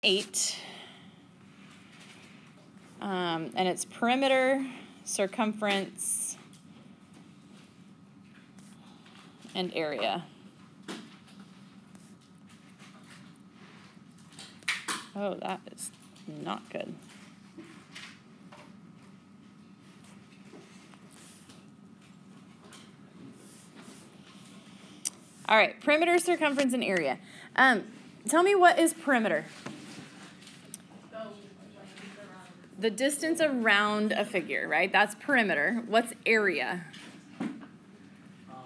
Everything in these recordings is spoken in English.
8, and it's perimeter, circumference, and area. Oh, that is not good. All right, perimeter, circumference, and area. Tell me, what is perimeter? The distance around a figure, right? That's perimeter. What's area? The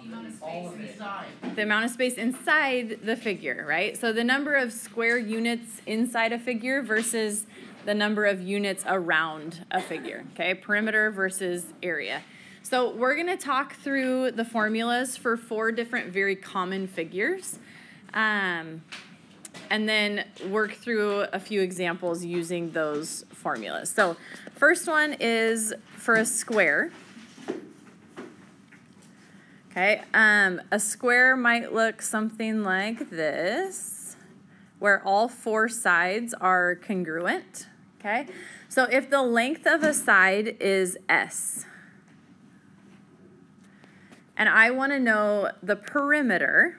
amount of space inside. The amount of space inside the figure, right? So the number of square units inside a figure versus the number of units around a figure, okay? Perimeter versus area. So we're going to talk through the formulas for 4 different very common figures. And then work through a few examples using those formulas. So first one is for a square. Okay, a square might look something like this, where all 4 sides are congruent. Okay, so if the length of a side is S, and I want to know the perimeter.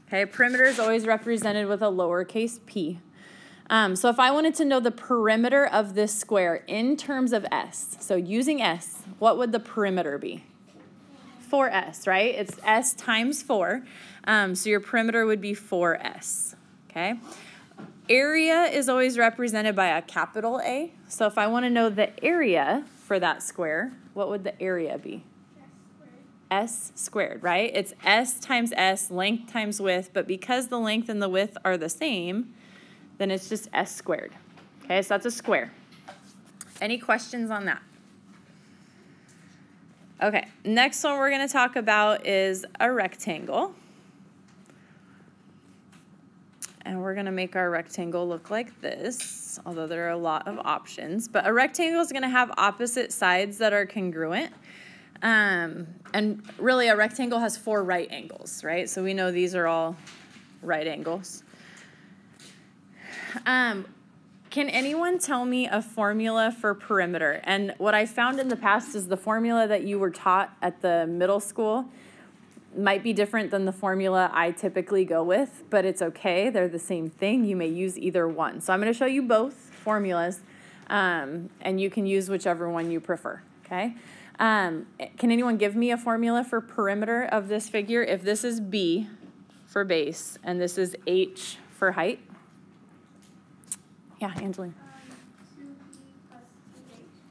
Okay, perimeter is always represented with a lowercase p. So if I wanted to know the perimeter of this square in terms of S, so using S, what would the perimeter be? 4S, right? It's S times 4. So your perimeter would be 4S, okay? Area is always represented by a capital A. So if I want to know the area for that square, what would the area be? S squared, right? It's S times S, length times width, but because the length and the width are the same, then it's just S squared. Okay, so that's a square. Any questions on that? Okay, next one we're going to talk about is a rectangle. And we're going to make our rectangle look like this, although there are a lot of options. But a rectangle is going to have opposite sides that are congruent. And really a rectangle has 4 right angles, right? So we know these are all right angles. Can anyone tell me a formula for perimeter? And what I found in the past is the formula that you were taught at the middle school might be different than the formula I typically go with, but it's okay. They're the same thing. You may use either one. So I'm going to show you both formulas, and you can use whichever one you prefer, okay? Can anyone give me a formula for perimeter of this figure? If this is B for base and this is H for height. Yeah, Angeline. 2B plus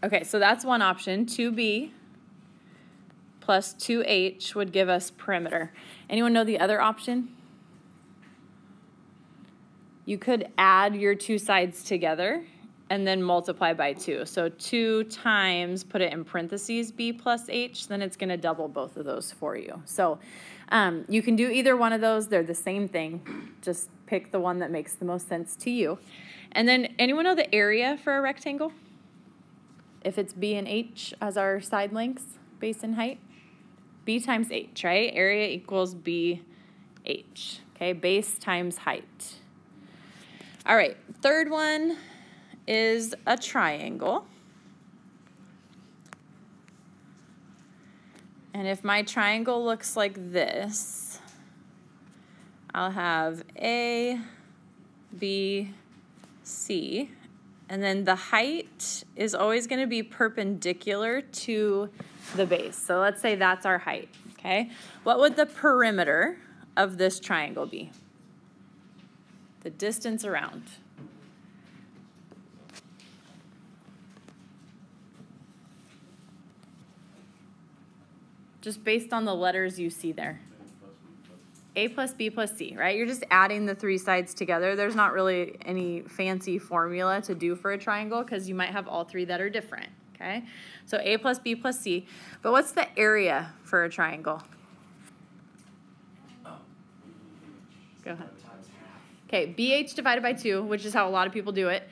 2H. Okay, so that's one option. 2B plus 2H would give us perimeter. Anyone know the other option? You could add your 2 sides together and then multiply by 2. So 2 times, put it in parentheses, B plus H, then it's going to double both of those for you. So you can do either one of those. They're the same thing. Just pick the one that makes the most sense to you. And then anyone know the area for a rectangle? If it's B and H as our side lengths, base and height? B times H, right? Area equals BH. Okay, base times height. All right, third one is a triangle. And if my triangle looks like this, I'll have A, B, C, and then the height is always going to be perpendicular to the base. So let's say that's our height, okay? What would the perimeter of this triangle be? The distance around. Just based on the letters you see there. A plus B plus C, right? You're just adding the 3 sides together. There's not really any fancy formula to do for a triangle because you might have all 3 that are different, okay? So A plus B plus C. But what's the area for a triangle? Go ahead. Okay, BH divided by 2, which is how a lot of people do it.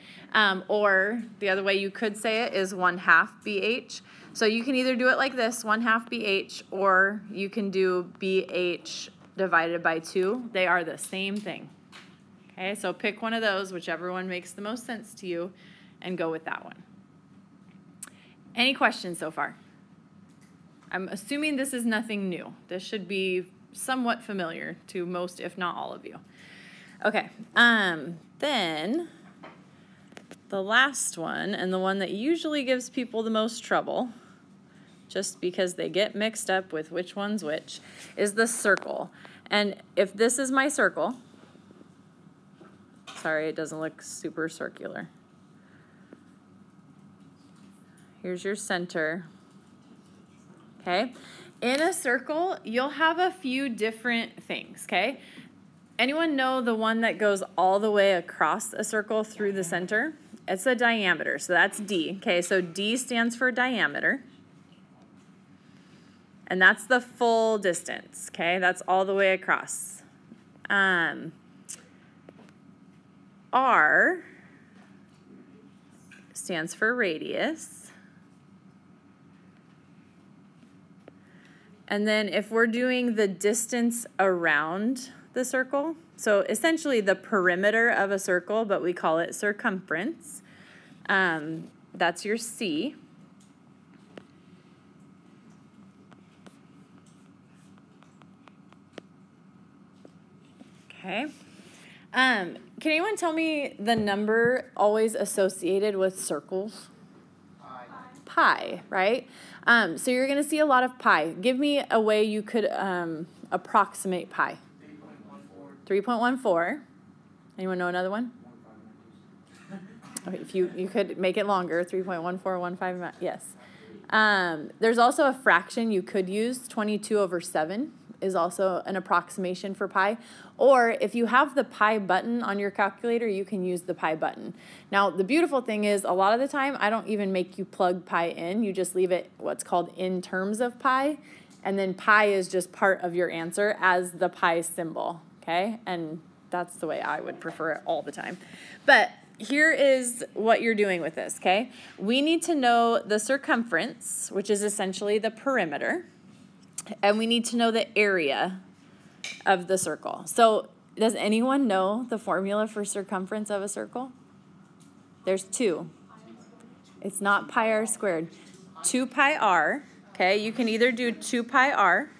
Or the other way you could say it is 1/2 BH. So you can either do it like this, 1/2 BH, or you can do BH divided by 2. They are the same thing. Okay, so pick one of those, whichever one makes the most sense to you, and go with that one. Any questions so far? I'm assuming this is nothing new. This should be somewhat familiar to most, if not all of you. Okay, then the last one, and the one that usually gives people the most trouble, just because they get mixed up with which one's which, is the circle. And if this is my circle, sorry, it doesn't look super circular. Here's your center. Okay, in a circle, you'll have a few different things, okay? Anyone know the one that goes all the way across a circle through the center? It's a diameter, so that's D, okay? So D stands for diameter. And that's the full distance, okay? That's all the way across. R stands for radius. And then if we're doing the distance around the circle, so essentially the perimeter of a circle, but we call it circumference, that's your C. Okay. Can anyone tell me the number always associated with circles? Pi, right? So you're going to see a lot of pi. Give me a way you could approximate pi. 3.14. Anyone know another one? Okay, if you could make it longer, 3.1415, yes. There's also a fraction you could use, 22/7 is also an approximation for pi. Or if you have the pi button on your calculator, you can use the pi button. Now, the beautiful thing is a lot of the time, I don't even make you plug pi in. You just leave it what's called in terms of pi. And then pi is just part of your answer as the pi symbol, okay? And that's the way I would prefer it all the time. But here is what you're doing with this, okay? We need to know the circumference, which is essentially the perimeter. And we need to know the area of the circle. So does anyone know the formula for circumference of a circle? There's two. It's not pi r squared. 2 pi r, okay? You can either do 2 pi r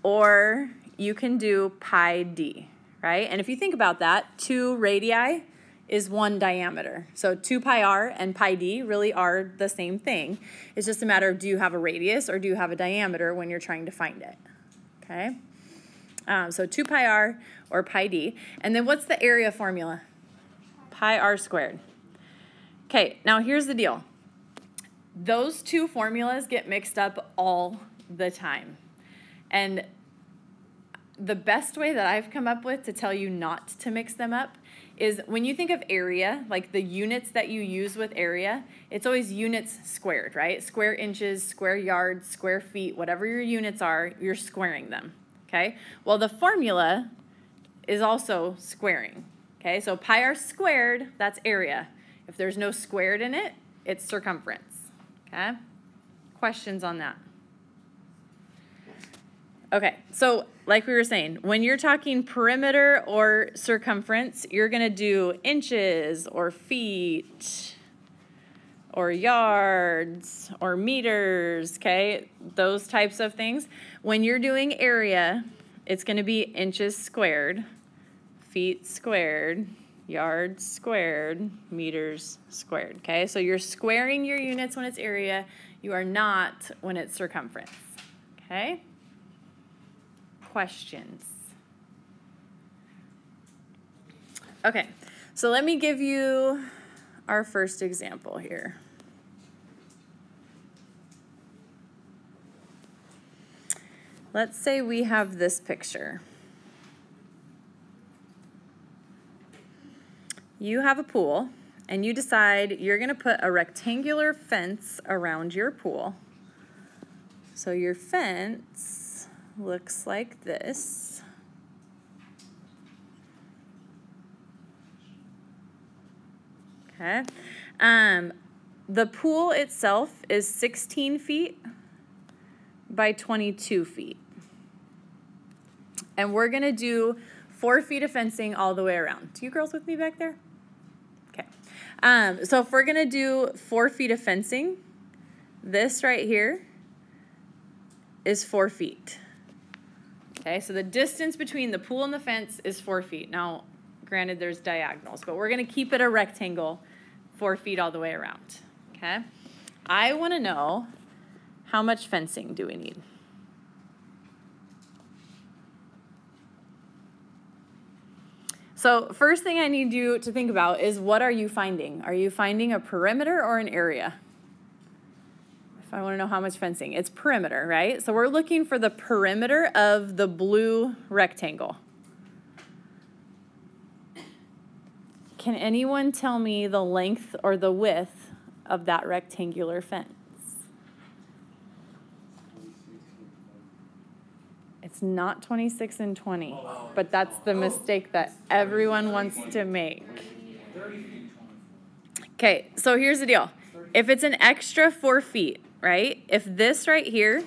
or you can do pi d, right? And if you think about that, 2 radii is 1 diameter. So 2 pi r and pi d really are the same thing. It's just a matter of do you have a radius or do you have a diameter when you're trying to find it, okay? So 2 pi r or pi d. And then what's the area formula? Pi r squared. Okay, now here's the deal. Those two formulas get mixed up all the time. And the best way that I've come up with to tell you not to mix them up is when you think of area, like the units that you use with area, it's always units squared, right? Square inches, square yards, square feet, whatever your units are, you're squaring them, okay? Well, the formula is also squaring, okay? So pi r squared, that's area. If there's no squared in it, it's circumference, okay? Questions on that? Okay, so like we were saying, when you're talking perimeter or circumference, you're going to do inches or feet or yards or meters, okay? Those types of things. When you're doing area, it's going to be inches squared, feet squared, yards squared, meters squared, okay? So you're squaring your units when it's area. You are not when it's circumference, okay? Questions? Okay, so let me give you our first example here. Let's say we have this picture. You have a pool, and you decide you're going to put a rectangular fence around your pool. So your fence looks like this. Okay. The pool itself is 16 feet by 22 feet. And we're going to do 4 feet of fencing all the way around. Do you girls with me back there? Okay. So if we're going to do 4 feet of fencing, this right here is 4 feet. Okay, so the distance between the pool and the fence is 4 feet. Now, granted, there's diagonals, but we're going to keep it a rectangle 4 feet all the way around. Okay? I want to know, how much fencing do we need? So first thing I need you to think about is, what are you finding? Are you finding a perimeter or an area? If I want to know how much fencing, it's perimeter, right? So we're looking for the perimeter of the blue rectangle. Can anyone tell me the length or the width of that rectangular fence? It's not 26 and 20, but that's the mistake that everyone wants to make. Okay, so here's the deal. If it's an extra 4 feet, right? If this right here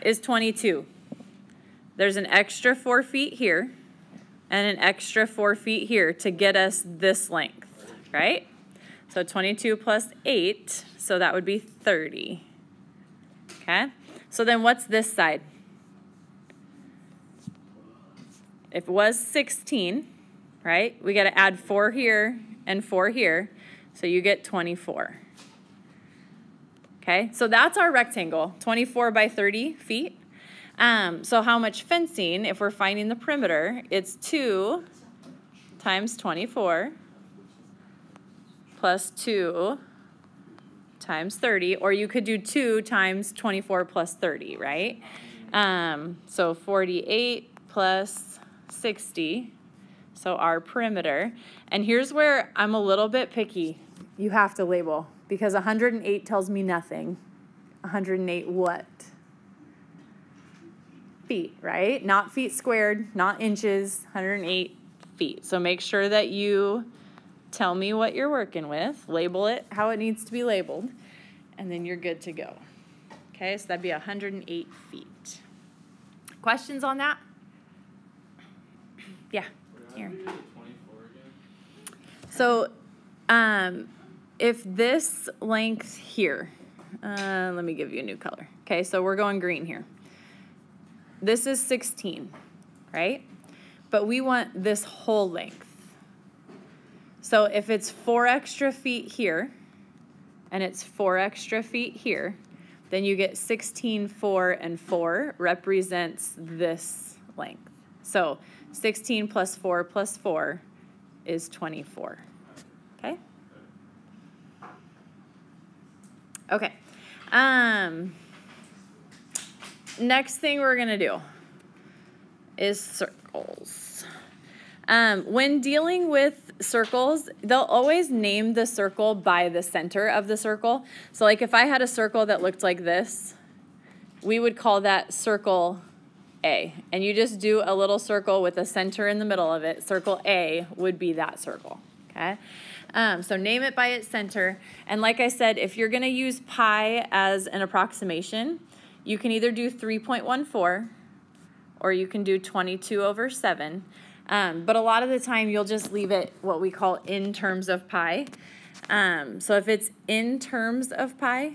is 22, there's an extra 4 feet here and an extra 4 feet here to get us this length, right? So 22 plus 8, so that would be 30. Okay, so then what's this side? If it was 16, right, we got to add 4 here and 4 here, so you get 24. Okay, so that's our rectangle, 24 by 30 feet. So how much fencing, if we're finding the perimeter, it's 2 times 24 plus 2 times 30, or you could do 2 times 24 plus 30, right? So 48 plus 60, so our perimeter. And here's where I'm a little bit picky. You have to label, because 108 tells me nothing. 108 what? Feet, right? Not feet squared, not inches, 108 feet. So make sure that you tell me what you're working with, label it how it needs to be labeled, and then you're good to go. Okay, so that'd be 108 feet. Questions on that? Yeah. Here. So, if this length here, let me give you a new color. Okay, so we're going green here. This is 16, right? But we want this whole length. So if it's 4 extra feet here, and it's 4 extra feet here, then you get 16, 4, and 4 represents this length. So 16 plus 4 is 24. Okay? Okay. Next thing we're going to do is circles. When dealing with circles, they'll always name the circle by the center of the circle. So like if I had a circle that looked like this, we would call that circle A. And you just do a little circle with a center in the middle of it. Circle A would be that circle. Okay? So name it by its center. And like I said, if you're going to use pi as an approximation, you can either do 3.14 or you can do 22 over 7. But a lot of the time you'll just leave it what we call in terms of pi. So if it's in terms of pi,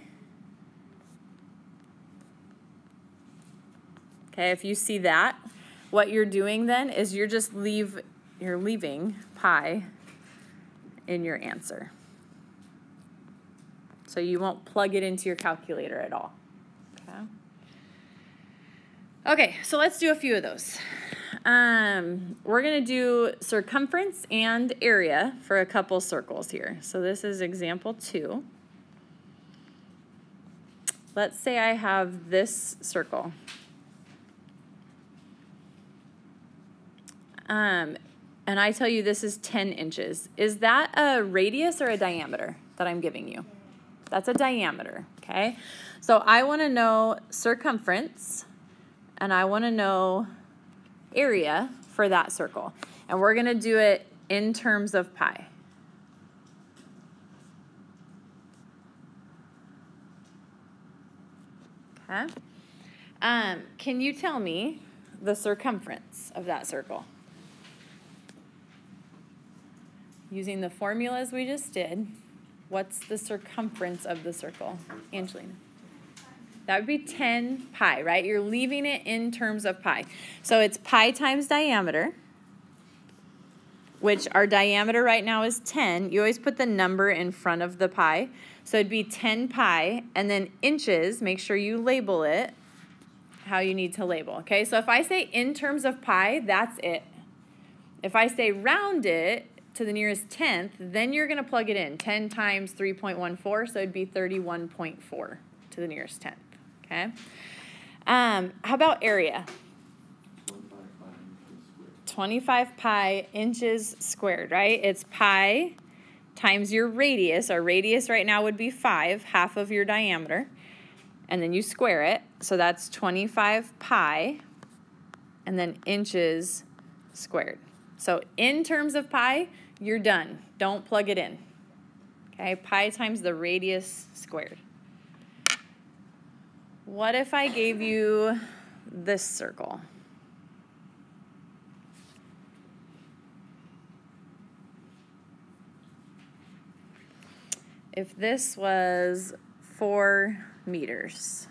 okay, if you see that, what you're doing then is you're leaving pi in your answer. So you won't plug it into your calculator at all. Okay, so let's do a few of those. We're going to do circumference and area for a couple circles here. So this is example 2. Let's say I have this circle. And I tell you this is 10 inches. Is that a radius or a diameter that I'm giving you? That's a diameter, okay? So I want to know circumference, and I want to know area for that circle. And we're going to do it in terms of pi. Okay? Can you tell me the circumference of that circle? using the formulas we just did, what's the circumference of the circle? Angelina. That would be 10 pi, right? You're leaving it in terms of pi. So it's pi times diameter, which our diameter right now is 10. You always put the number in front of the pi. So it'd be 10 pi, and then inches, make sure you label it how you need to label, okay? So if I say in terms of pi, that's it. If I say round it to the nearest tenth, then you're gonna plug it in. 10 times 3.14, so it'd be 31.4 to the nearest tenth, okay? How about area? 25 pi inches squared, right? It's pi times your radius. Our radius right now would be 5, half of your diameter. And then you square it. So that's 25 pi and then inches squared. So in terms of pi, you're done. Don't plug it in. Okay, pi times the radius squared. What if I gave you this circle? If this was 4 meters,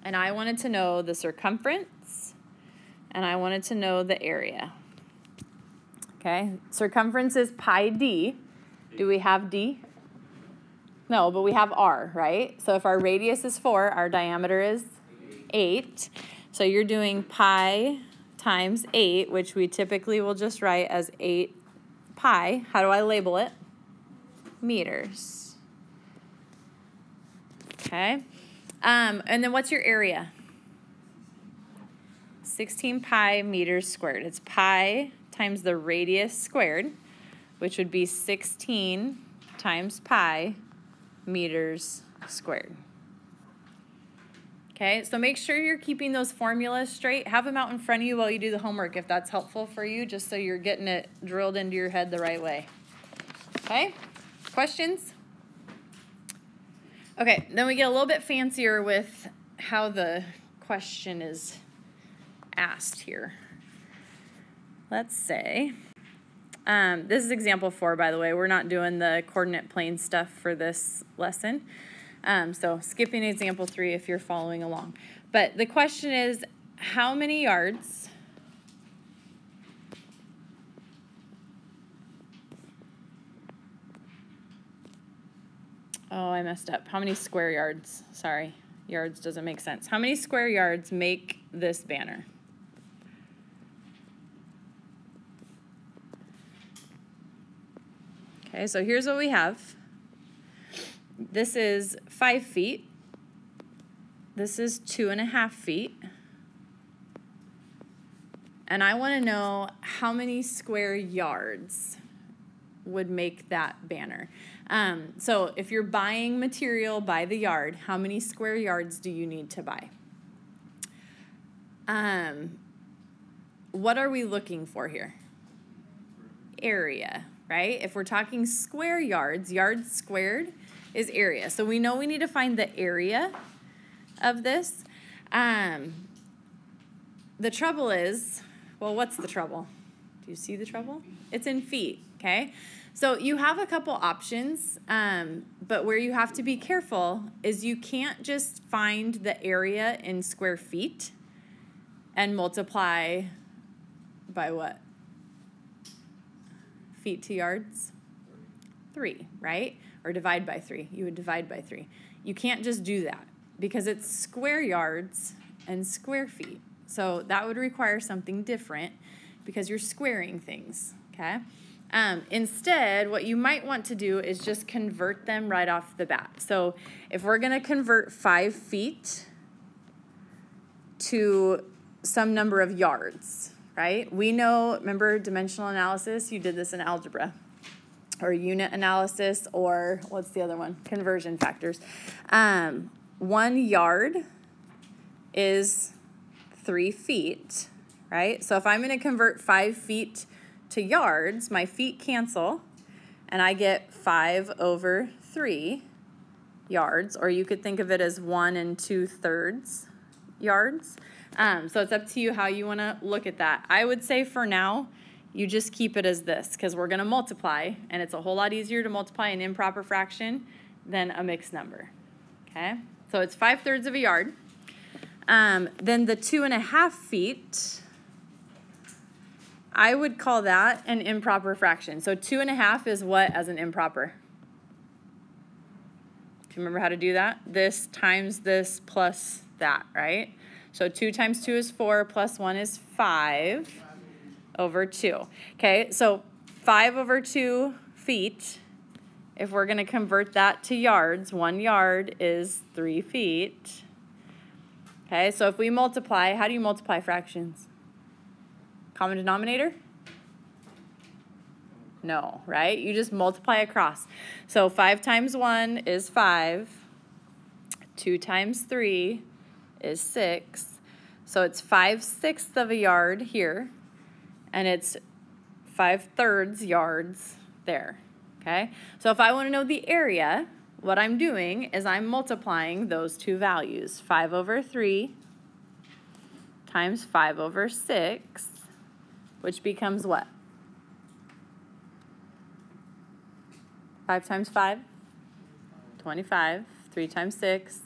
and I wanted to know the circumference, and I wanted to know the area. Okay, circumference is pi d. Do we have d? No, but we have r, right? So if our radius is 4, our diameter is 8. So you're doing pi times 8, which we typically will just write as 8 pi. How do I label it? Meters. Okay. And then what's your area? 16 pi meters squared. It's pi times the radius squared, which would be 16 times pi meters squared. Okay, so make sure you're keeping those formulas straight. Have them out in front of you while you do the homework if that's helpful for you, just so you're getting it drilled into your head the right way. Okay, questions? Okay, then we get a little bit fancier with how the question is asked here. Let's say, this is example 4, by the way. We're not doing the coordinate plane stuff for this lesson. So skipping example 3 if you're following along. But the question is, how many yards oh, I messed up. How many square yards? Sorry, yards doesn't make sense. How many square yards make this banner? Okay, so here's what we have. This is 5 feet. This is 2.5 feet. And I want to know how many square yards would make that banner. So if you're buying material by the yard, how many square yards do you need to buy? What are we looking for here? Area, right? If we're talking square yards, yards squared is area. So we know we need to find the area of this. The trouble is, well, what's the trouble? Do you see the trouble? It's in feet, okay? So you have a couple options, but where you have to be careful is you can't just find the area in square feet and multiply by what? Feet to yards? 3, right? Or divide by 3. You would divide by 3. You can't just do that because it's square yards and square feet. So that would require something different because you're squaring things, okay? Instead, what you might want to do is just convert them right off the bat. So if we're going to convert 5 feet to some number of yards, right? We know, remember dimensional analysis? You did this in algebra. Or unit analysis, or what's the other one? Conversion factors. 1 yard is 3 feet, right? So if I'm going to convert 5 feet to yards, my feet cancel, and I get 5/3 yards, or you could think of it as 1 2/3 yards. So it's up to you how you want to look at that. I would say for now, you just keep it as this because we're going to multiply, and it's a whole lot easier to multiply an improper fraction than a mixed number. Okay, so it's 5/3 of a yard. Then the 2.5 feet, I would call that an improper fraction. So 2.5 is what as an improper? Do you remember how to do that? This times this plus that, right? So 2 times 2 is 4, plus 1 is 5 over 2. Okay, so 5 over 2 feet, if we're going to convert that to yards, 1 yard is 3 feet. Okay, so if we multiply, how do you multiply fractions? Common denominator? No, right? You just multiply across. So 5 times 1 is 5. 2 times 3 is 6. So it's 5/6 of a yard here, and it's 5/3 yards there. Okay? So if I want to know the area, what I'm doing is I'm multiplying those two values. 5 over 3 times 5 over 6, which becomes what? 5 times 5? 25. 3 times 6?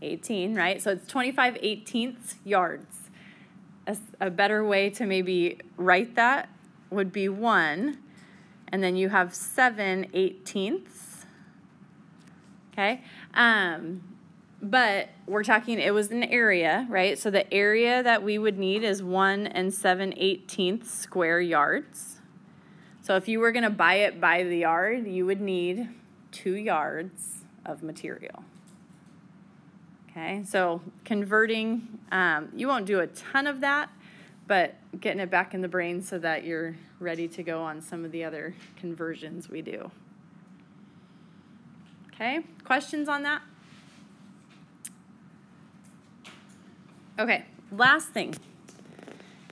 18, right? So it's 25/18 yards. A better way to maybe write that would be 1, and then you have 7/18. Okay? But we're talking, it was an area, right? So the area that we would need is 1 7/18 square yards. So if you were going to buy it by the yard, you would need 2 yards of material. Okay, so converting, you won't do a ton of that, but getting it back in the brain so that you're ready to go on some of the other conversions we do. Okay, questions on that? Okay, last thing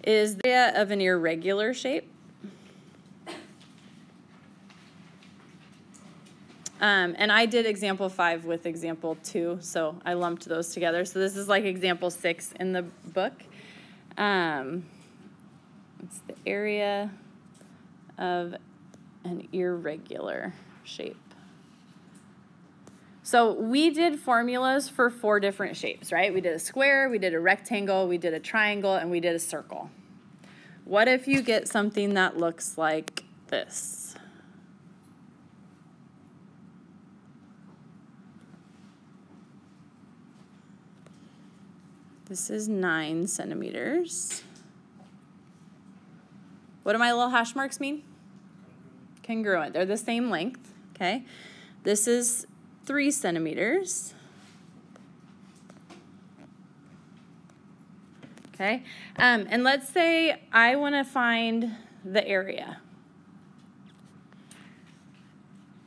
is the area of an irregular shape. And I did example 5 with example 2, so I lumped those together. So this is like example 6 in the book. It's the area of an irregular shape. So we did formulas for 4 different shapes, right? We did a square, we did a rectangle, we did a triangle, and we did a circle. What if you get something that looks like this? This is 9 centimeters. What do my little hash marks mean? Congruent. They're the same length, okay? This is 3 centimeters. Okay, and let's say I want to find the area.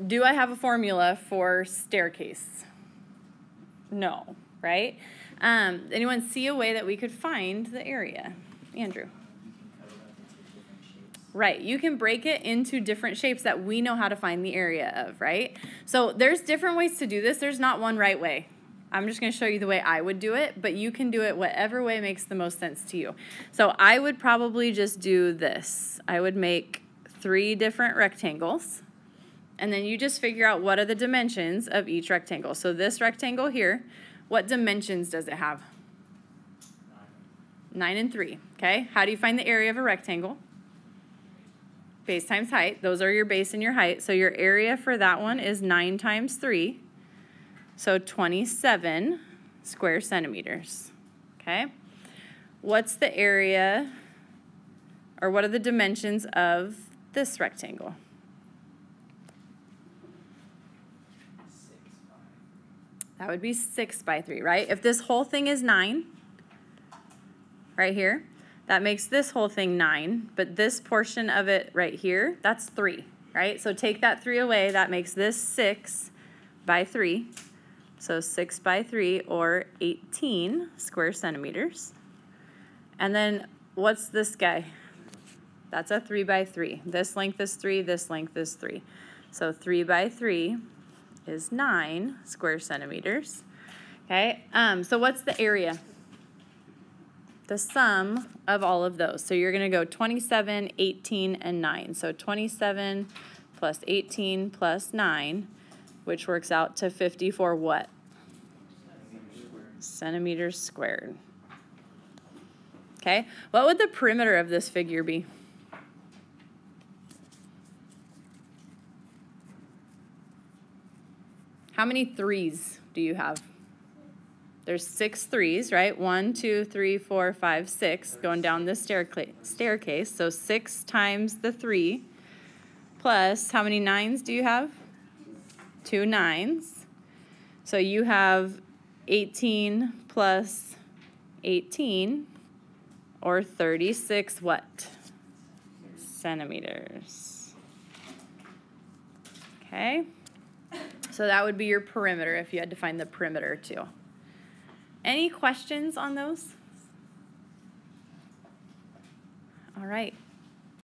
Do I have a formula for staircase? No, right? Anyone see a way that we could find the area? Andrew. Right, you can break it into different shapes that we know how to find the area of, right? So there's different ways to do this. There's not one right way. I'm just going to show you the way I would do it, but you can do it whatever way makes the most sense to you. So I would probably just do this. I would make 3 different rectangles, and then you just figure out what are the dimensions of each rectangle. So this rectangle here, what dimensions does it have? 9 and 3, okay? How do you find the area of a rectangle? Base times height. Those are your base and your height. So your area for that one is 9 times 3. So 27 square centimeters, okay? What's the area, or what are the dimensions of this rectangle? 6 by. That would be 6 by 3, right? If this whole thing is 9, right here, that makes this whole thing 9, but this portion of it right here, that's 3, right? So take that 3 away, that makes this 6 by 3. So 6 by 3, or 18 square centimeters. And then what's this guy? That's a 3 by 3. This length is 3, this length is 3. So 3 by 3 is 9 square centimeters. Okay, so what's the area? the sum of all of those. So you're going to go 27, 18, and 9. So 27 plus 18 plus 9, which works out to 54 what? Centimeters squared. Okay, what would the perimeter of this figure be? How many 3s do you have? There's 6 3s, right? 1, 2, 3, 4, 5, 6 going down this staircase. So 6 times the 3 plus how many 9s do you have? 2 9s. So you have 18 plus 18, or 36 what? Centimeters. Okay. So that would be your perimeter if you had to find the perimeter too. Any questions on those? All right.